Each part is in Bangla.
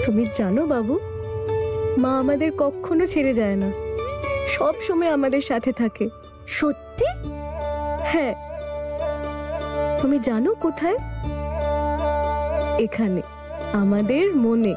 তুমি জানো বাবু, মা আমাদের কখনো ছেড়ে যায় না, সব সময় আমাদের সাথে থাকে। সত্যি? হ্যাঁ। তুমি জানো কোথায়? এখানে, আমাদের মনে।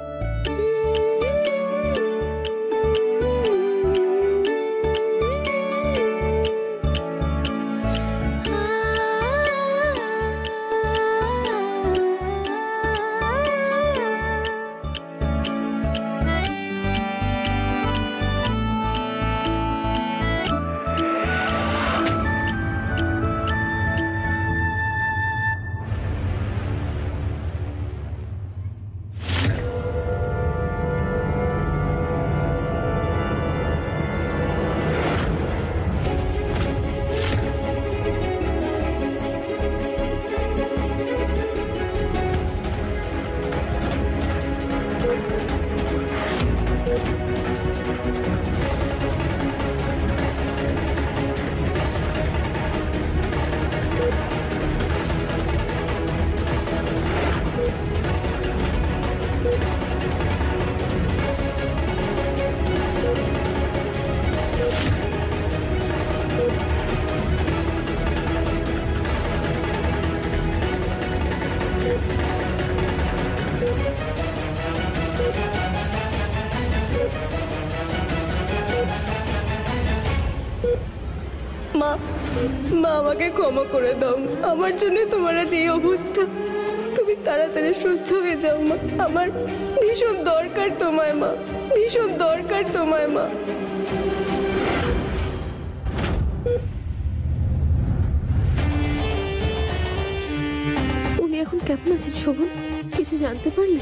মা, মা আমাকে ক্ষমা করে দাও। আমার জন্য তোমার আজ এই অবস্থা। তুমি তাড়াতাড়ি সুস্থ হয়ে যাও মা। আমার ভীষণ দরকার তোমায় মা, ভীষণ দরকার তোমায় মা। উনি এখন কেমন আছেন শোভন? কিছু জানতে পারলে?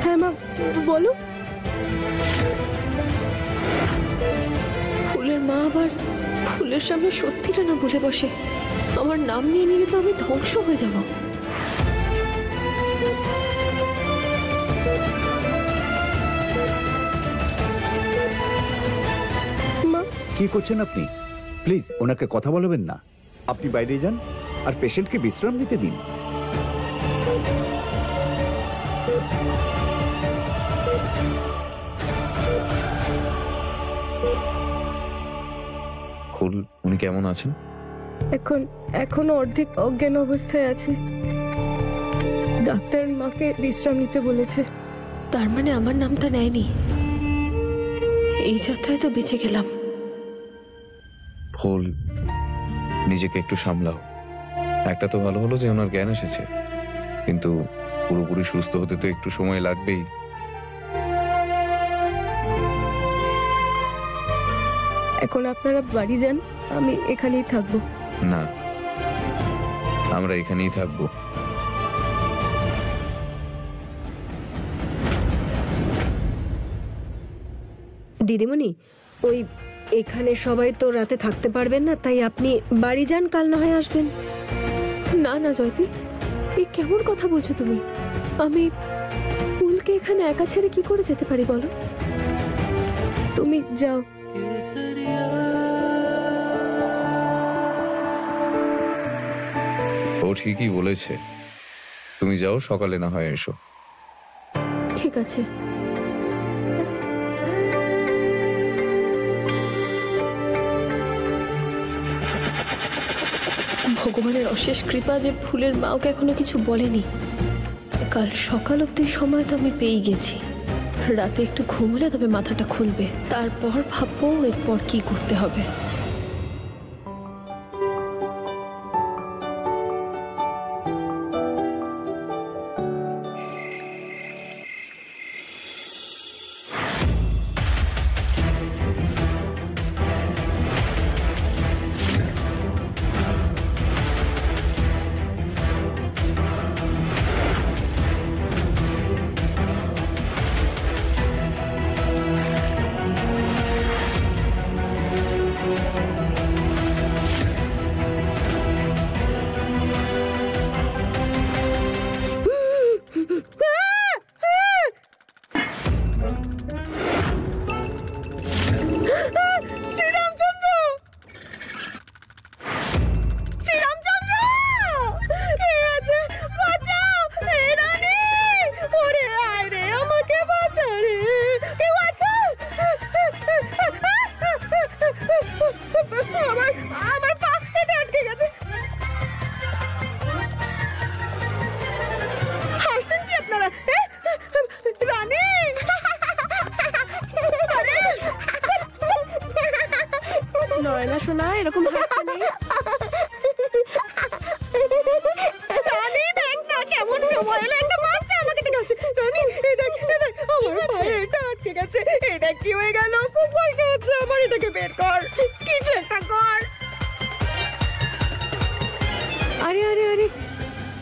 হ্যাঁ মা, বলো। ফুলের মা আবার ফুলের সামনে সত্যিটা না বলে বসে। আমার নাম নিয়ে নিলে তো আমি ধ্বংস হয়ে যাব। মা, কি করছেন আপনি? প্লিজ ওনাকে কথা বলবেন না। আপনি বাইরে যান আর পেশেন্টকে বিশ্রাম নিতে দিন। ফুল, উনি কেমন আছেন? এখনো অর্ধেক অজ্ঞান অবস্থায় আছে। ডাক্তার মাকে বিশ্রাম নিতে বলেছে। তার মানে আমার নামটা নেয়নি। এই যাত্রায় তো বেঁচে গেলাম। ফুল, নিজেকে একটু সামলাও। একটা তো ভালো হলো যে ওনার জ্ঞান এসেছে, কিন্তু পুরোপুরি সুস্থ হতে তো একটু সময় লাগবেই। এখন আপনারা বাড়ি যান, আমি এখানেই থাকবো। না, আমরা এখানেই থাকবো। দিদিমণি, ওই এখানে সবাই তো রাতে থাকতে পারবেন না, তাই আপনি বাড়ি যান, কাল না হয় আসবেন। না না জয়তী, এই কেমন কথা বলছো তুমি? আমি ফুলকে এখানে একা ছেড়ে কি করে যেতে পারি বলো? তুমি যাও। ও ঠিকই বলেছে, তুমি যাও, সকালে না হয় এসো। ঠিক আছে। ভগবানের অশেষ কৃপা যে ফুলের মা ওকে এখনো কিছু বলেনি। কাল সকাল অব্দি সময় তো আমি পেয়ে গেছি। রাতে একটু ঘুমলে তবে মাথাটা খুলবে, তারপর ভাববো এরপর কি করতে হবে।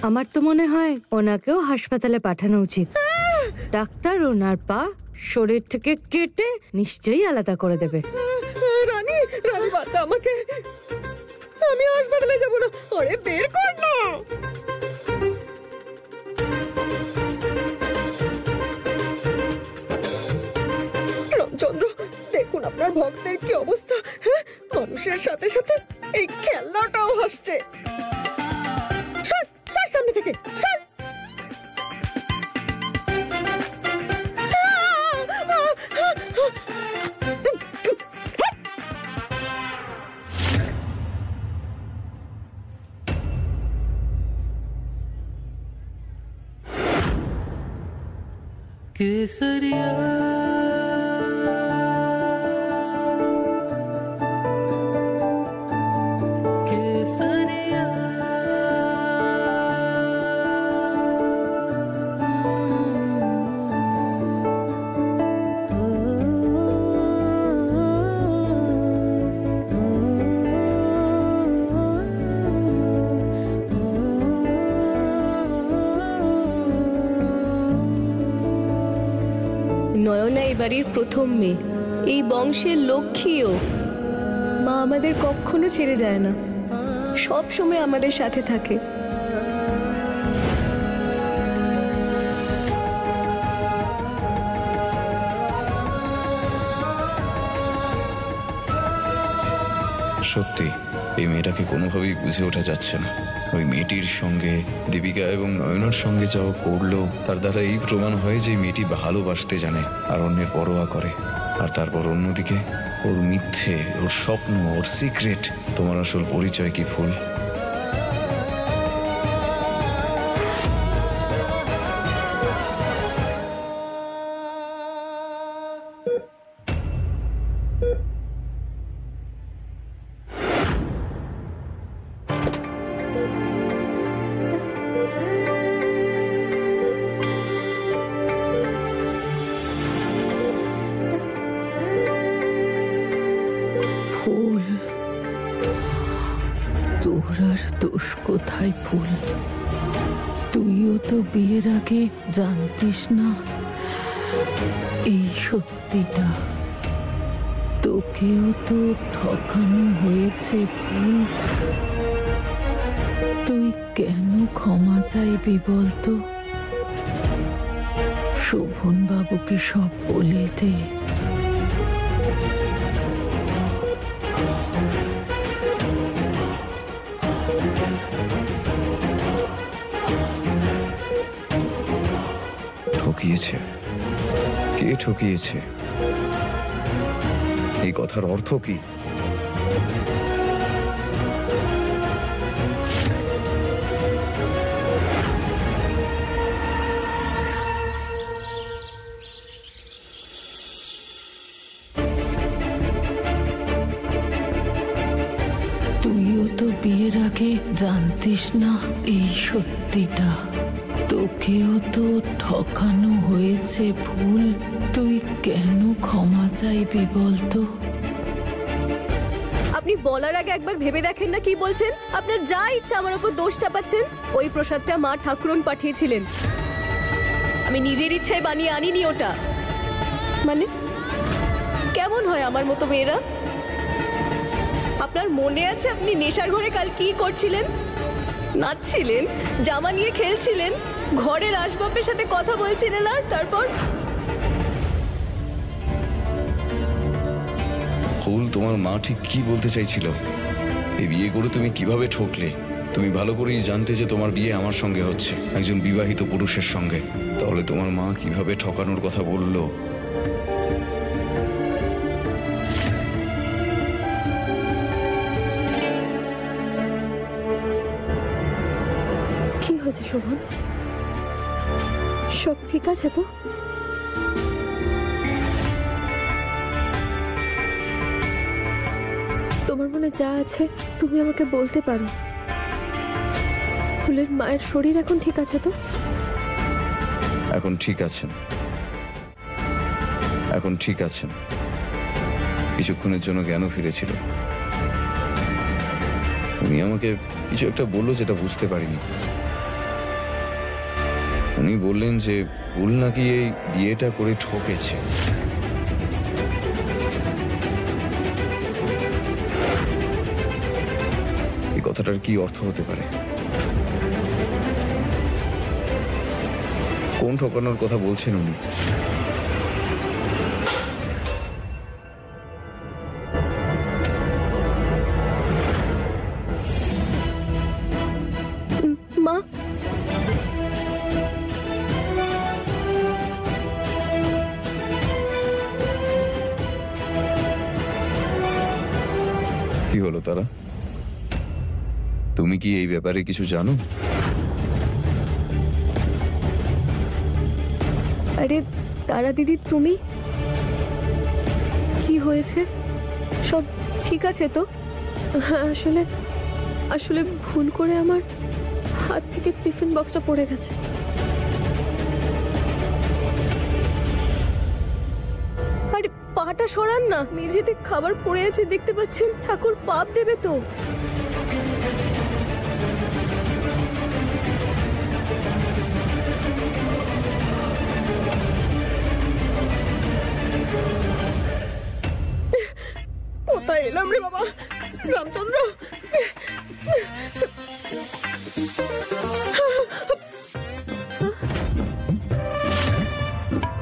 আমার তো মনে হয় ওনাকেও হাসপাতালে পাঠানো উচিত। ডাক্তার ওনার পা শরীর থেকে কেটে নিশ্চয়ই আলাদা করে দেবে। রানী, রানী বাচ্চা আমাকে, আমি হাসপাতালে যাব না। আরে বের কর না। রামচন্দ্র, দেখুন আপনার ভক্তের কি অবস্থা। হ্যাঁ, মানুষের সাথে সাথে এই খেলনাটাও হাসছে। সর, সর সামনে থেকে, সর। केसरिया केसरिया নয়না এই বাড়ির প্রথম মেয়ে, এই বংশের লক্ষ্মীও। মা আমাদের কখনো ছেড়ে যায় না, সব সময় আমাদের সাথে থাকে। সত্যি এই মেয়েটাকে কোনোভাবেই বুঝে ওঠা যাচ্ছে না। ওই মেয়েটির সঙ্গে দীপিকা এবং নয়নার সঙ্গে যাওয়া করলো, তার দ্বারা এই প্রমাণ হয় যে মেয়েটি ভালোবাসতে জানে আর অন্যের পরোয়া করে। আর তারপর অন্যদিকে ওর মিথ্যে, ওর স্বপ্ন, ওর সিক্রেট। তোমার আসল পরিচয় কি ফুল? ফুল, তোর আর দোষ কোথায় ফুল? তুইও তো বিয়ের আগে জানতিস না এই সত্যিটা। তোকেও তো ঠকানো হয়েছে ফুল। তুই কেন ক্ষমা চাইবি বলতো? শোভন বাবুকে সব বলে দে। ঠকিয়েছে? কে ঠকিয়েছে? এই কথার অর্থ কি? তুইও তো বিয়ের আগে জানতিস না এই সত্যিটা। তোকেও তো ঠকানো হয়েছে ফুল। তুই কেন ক্ষমা চাইবি বলতো? আপনি বলার আগে একবার ভেবে দেখেন না কি বলছেন। আপনার যা ইচ্ছা আমার উপর দোষ চাপাচ্ছেন। ওই প্রসাদটা মা ঠাকুরন পাঠিয়েছিলেন, আমি নিজের ইচ্ছায় বানিয়ে আনিনি ওটা। মানে কেমন হয় আমার মতো মেয়েরা? আপনার মনে আছে আপনি নেশার ঘরে কাল কি করছিলেন? নাচছিলেন, জামা নিয়ে খেলছিলেন, ঘরের আসবাবের সাথে কথা বলছিলেন। আর তারপর ফুল, তোমার মা ঠিক কি বলতে চাইছিল? এই বিয়ে করে তুমি কিভাবে ঠকলে? তুমি ভালো করেই জানতে যে তোমার বিয়ে আমার সঙ্গে হচ্ছে, একজন বিবাহিত পুরুষের সঙ্গে। তাহলে তোমার মা কিভাবে ঠকানোর কথা বললো? কি হয়েছে শোভন? সব ঠিক আছে তো? তোমার মনে যা আছে তুমি আমাকে বলতে পারো। ফুলের মায়ের শরীর এখন ঠিক আছে তো? এখন ঠিক আছেন, এখন ঠিক আছেন। কিছুক্ষণের জন্য জ্ঞানও ফিরেছিল। উনি আমাকে কিছু একটা বললো যেটা বুঝতে পারিনি। উনি বললেন যে ফুল নাকি এই বিয়েটা করে ঠকেছে। এই কথাটার কি অর্থ হতে পারে? কোন ঠকানোর কথা বলছেন উনি? মা, কি হলো তারা? তুমি কি এই ব্যাপারে কিছু জানো? আরে তারা দিদি, তুমি কি হয়েছে? সব ঠিক আছে তো? হ্যাঁ, আসলে আসলে ভুল করে আমার হাত থেকে টিফিন বক্সটা পড়ে গেছে। আরে পাটা সরান না, মেঝেতে খাবার পড়ে আছে দেখতে পাচ্ছেন, ঠাকুর পাপ দেবে তো। কোথায় এলাম রে বাবা রামচন্দ্র?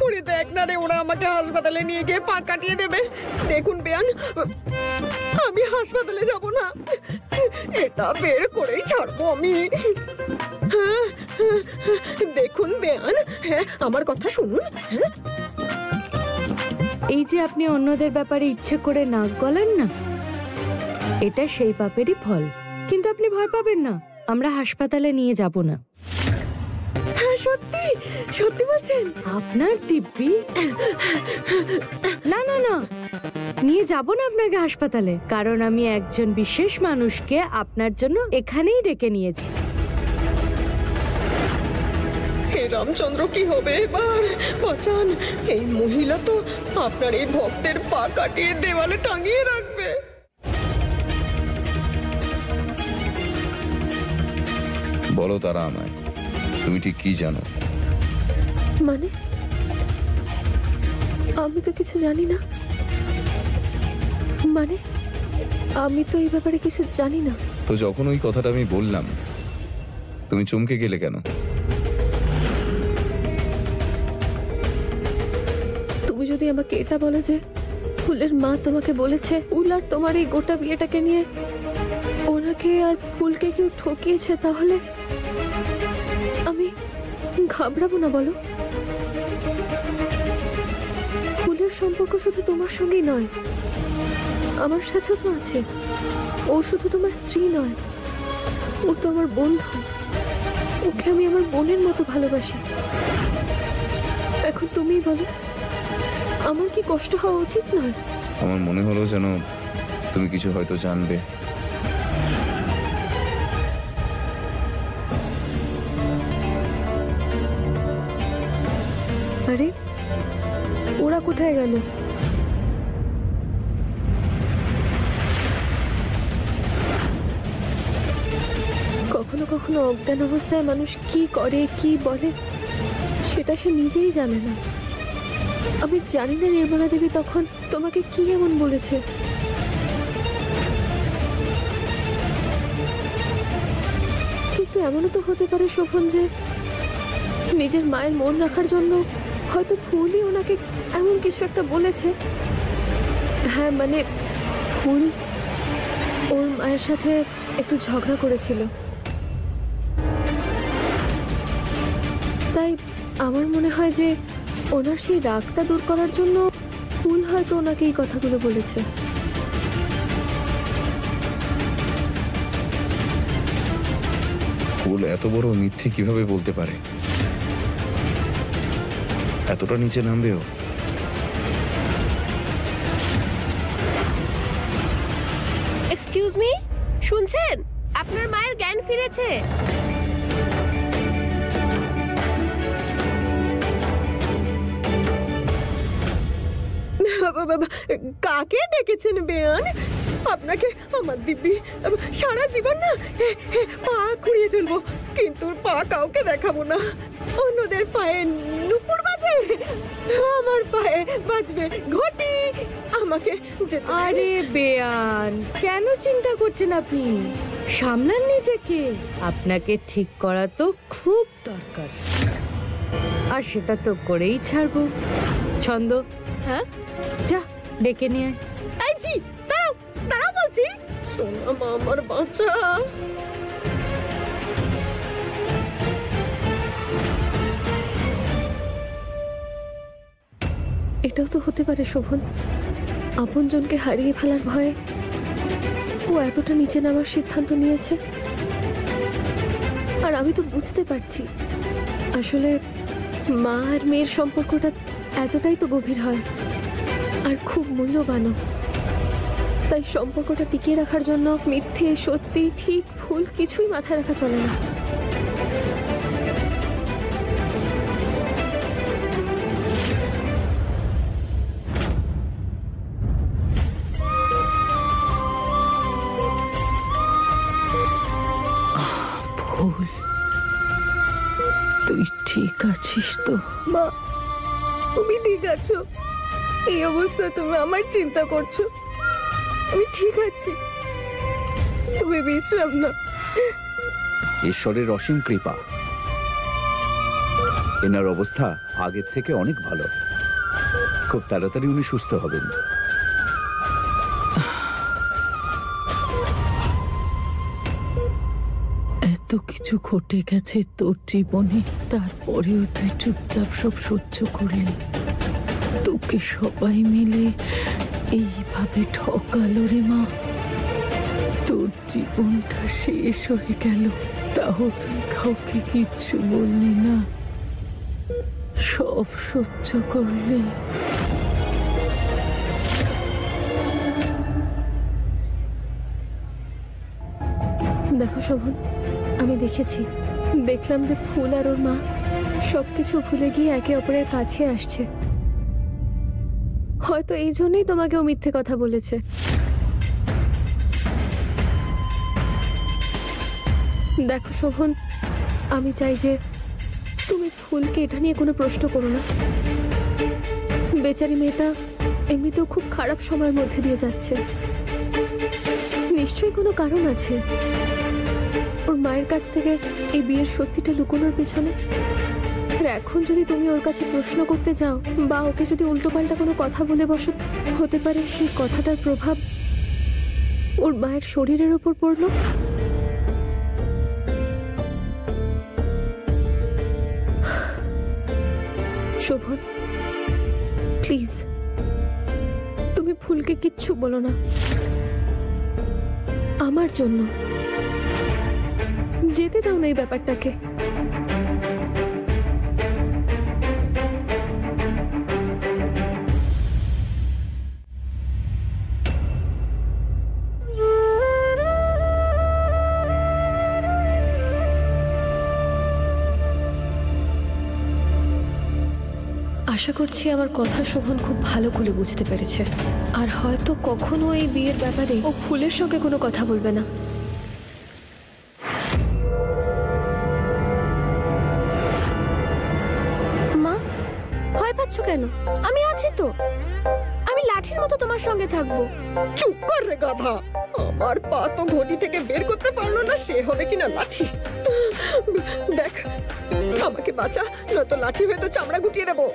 ওরে দেখ না রে, ওরা আমাকে হাসপাতালে নিয়ে গিয়ে পা কাটিয়ে দেবে। দেখুন বেয়ান, আমি হাসপাতালে যাব না, এটা বের করেই ছাড়বো আমি। দেখুন বেয়ান, হ্যাঁ আমার কথা শুনুন। হ্যাঁ, এই যে আপনি অন্যদের ব্যাপারে ইচ্ছে করে নাক গলান না, এটা সেই পাপেরই ফল। কিন্তু আপনি ভয় পাবেন না, আমরা হাসপাতালে নিয়ে যাব না। হ্যাঁ সত্যি সত্যি বলছেন? আপনার দিব্যি? না না না, নিয়ে যাব না আপনাকে হাসপাতালে, কারণ আমি একজন বিশেষ মানুষকে আপনার জন্য এখানেই ডেকে নিয়েছি। হে রামচন্দ্র, কি হবে এবার? বাঁচান, এই মহিলা তো আপনার এই ভক্তের পা কাটিয়ে দেওয়ালে টাঙিয়ে রাখবে। বলো তারা আমায়, তুমি ঠিক কি জানো? মানে আমি তো কিছু জানি না। মানে আমি তো এই ব্যাপারে কিছু জানি না। তো যখন ওই কথাটা আমি বললাম, তুমি চমকে গেলে কেন? তুমি যদি আমাকে এটা বলো যে ফুলের মা তোমাকে বলেছে ফুল আর তোমার এই গোটা বিয়েটাকে নিয়ে ওনাকে আর ফুলকে কেউ ঠকিয়েছে, তাহলে আমি ঘাবড়াবো না বলো? ফুলের সম্পর্ক শুধু তোমার সঙ্গেই নয়, আমার সাথেও তো আছে। ও শুধু তোমার স্ত্রী নয়, ও তো আমার বন্ধু। ওকে আমি আমার বোনের মতো ভালোবাসি। এখন তুমিই বলো, আমার কি কষ্ট হওয়া উচিত নয়? আমার মনে হলো যেন তুমি কিছু হয়তো জানবে। আরে ওরা কোথায় গেল? কখনো কখনো অজ্ঞান অবস্থায় মানুষ কি করে কি বলে সেটা সে নিজেই জানে না। আমি জানি না নির্মলা দেবী তখন তোমাকে কি এমন বলেছে। কিন্তু এমনও তো হতে পারে শোভন যে নিজের মায়ের মন রাখার জন্য হয়তো ফুলই ওনাকে এমন কিছু একটা বলেছে। হ্যাঁ মানে ফুল ওর মায়ের সাথে একটু ঝগড়া করেছিল, তাই আমার মনে হয় যে ওনার সেই রাগটা দূর করার জন্য ফুল হয়তো ওনাকে এই কথাগুলো বলেছে। ফুল এত বড় মিথ্যে কিভাবে বলতে পারে? এতটা নিচে নামবেও? এক্সকিউজ মি, শুনছেন? আপনার মায়ের জ্ঞান ফিরেছে। কাকে ডেকেছেন বেয়ান? আপনাকে আমার দিব্যি সারা জীবন না পা খুঁড়িয়ে চলবো, কিন্তু পা কাউকে দেখাবো না। অন্যদের পায়ে নুপুর বাজে, আমার পায়ে বাজবে ঘটি। আমাকে আরে বেয়ান, কেন চিন্তা করছেন আপনি? সামলান নিজেকে। আপনাকে ঠিক করা তো খুব দরকার, আর সেটা তো করেই ছাড়বো। ছন্দ, হ্যাঁ যা ডেকে নিয়ে আয়। এই জি, দাঁড়াও দাঁড়াও বলছি। সোনা মা আমার বাঁচা। এটাও তো হতে পারে শোভন, আপনজনকে হারিয়ে ফেলার ভয়ে ও এতটা নিচে নামার সিদ্ধান্ত নিয়েছে। আর আমি তো বুঝতে পারছি আসলে মা আর মেয়ের সম্পর্কটা এতটাই তো গভীর হয় আর খুব মূল্যবানও। তাই সম্পর্কটা টিকিয়ে রাখার জন্য মিথ্যে সত্যি ঠিক ভুল কিছুই মাথায় রাখা চলে না। ভুল, তুই ঠিক আছিস তো? মা, তুমি ঠিক আছো? এই অবস্থা তুমি আমার চিন্তা করছো? আমি ঠিক আছি, তুমি বিশ্রাম না। ঈশ্বরের অসীম কৃপা, এনার অবস্থা আগের থেকে অনেক ভালো। খুব তাড়াতাড়ি উনি সুস্থ হবেন। এত কিছু ঘটে গেছে তোর জীবনে, তারপরেও তুই চুপচাপ সব সহ্য করলি। তোকে সবাই মিলে এইভাবে ঠকালো রে মা। তোর জীবনটা শেষ হয়ে গেল, তাও তুই কাউকে কিচ্ছু বললি না, সব সহ্য করলি। দেখো শোভন, আমি দেখলাম যে ফুল আর ওর মা সবকিছু ভুলে গিয়ে একে অপরের কাছে আসছে। হয়তো এই জন্যই তোমাকে ও মিথ্যে কথা বলেছে। দেখো শোভন, আমি চাই যে তুমি ফুলকে এটা নিয়ে কোনো প্রশ্ন করো না। বেচারি মেয়েটা এমনিতেও খুব খারাপ সময়ের মধ্যে দিয়ে যাচ্ছে, নিশ্চয়ই কোনো কারণ আছে ওর মায়ের কাছ থেকে এই বিয়ের সত্যিটা লুকোনোর পেছনে। আর এখন যদি তুমি ওর কাছে প্রশ্ন করতে যাও বা ওকে যদি উল্টোপাল্টা কোনো কথা বলে বসো, হতে পারে সেই কথাটার প্রভাব ওর মায়ের শরীরের ওপর পড়লো। শোভন, প্লিজ তুমি ফুলকে কিচ্ছু বলো না, আমার জন্য। যেতে দাও না এই ব্যাপারটাকে। আশা করছি আমার কথা শোভন খুব ভালো করে বুঝতে পেরেছে, আর হয়তো কখনো এই বিয়ের ব্যাপারে ও ফুলের সঙ্গে কোনো কথা বলবে না। মা, ভয় পাচ্ছ কেন? আমি আছি তো, আমি লাঠির মতো তোমার সঙ্গে থাকবো। চুপ কর রে গাধা, আমার পা তো ঘটি থেকে বের করতে পারলো না, সে হবে কিনা লাঠি। দেখ, আমাকে বাঁচা, নয়তো লাঠি হয়ে তো চামড়া গুটিয়ে দেবো।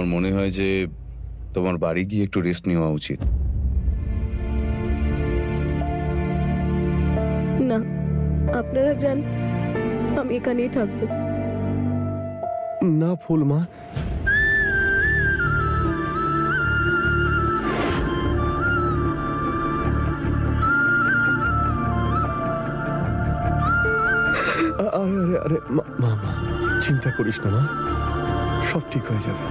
আমার মনে হয় যে তোমার বাড়ি গিয়ে একটু রেস্ট নেওয়া উচিত। না, আপনারা যান, আমি এখানেই থাকবো। না ফুল মা, আরে আরে আরে মা মা মা, চিন্তা করিস না মা, সব ঠিক হয়ে যাবে।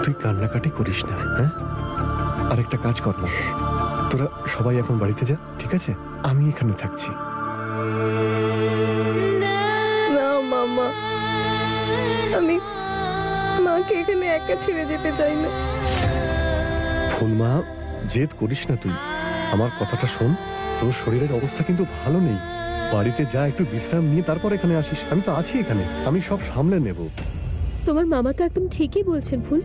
তুই কান্নাকাটি করিস না, হ্যাঁ? আর একটা কাজ কর না, তোরা সবাই এখন বাড়িতে যা, ঠিক আছে? আমি এখানে থাকছি। না মামা, আমি মাকে এখানে একা ছেড়ে যেতে চাই না। ফুল মা, জেদ করিস না তুই, আমার কথাটা শোন। তোর শরীরের অবস্থা কিন্তু ভালো নেই, বাড়িতে যা, একটু বিশ্রাম নিয়ে তারপর এখানে আসিস। আমি তো আছি এখানে, আমি সব সামলে নেব। তোমার মামা তো একদম ঠিকই বলছেন ফুল।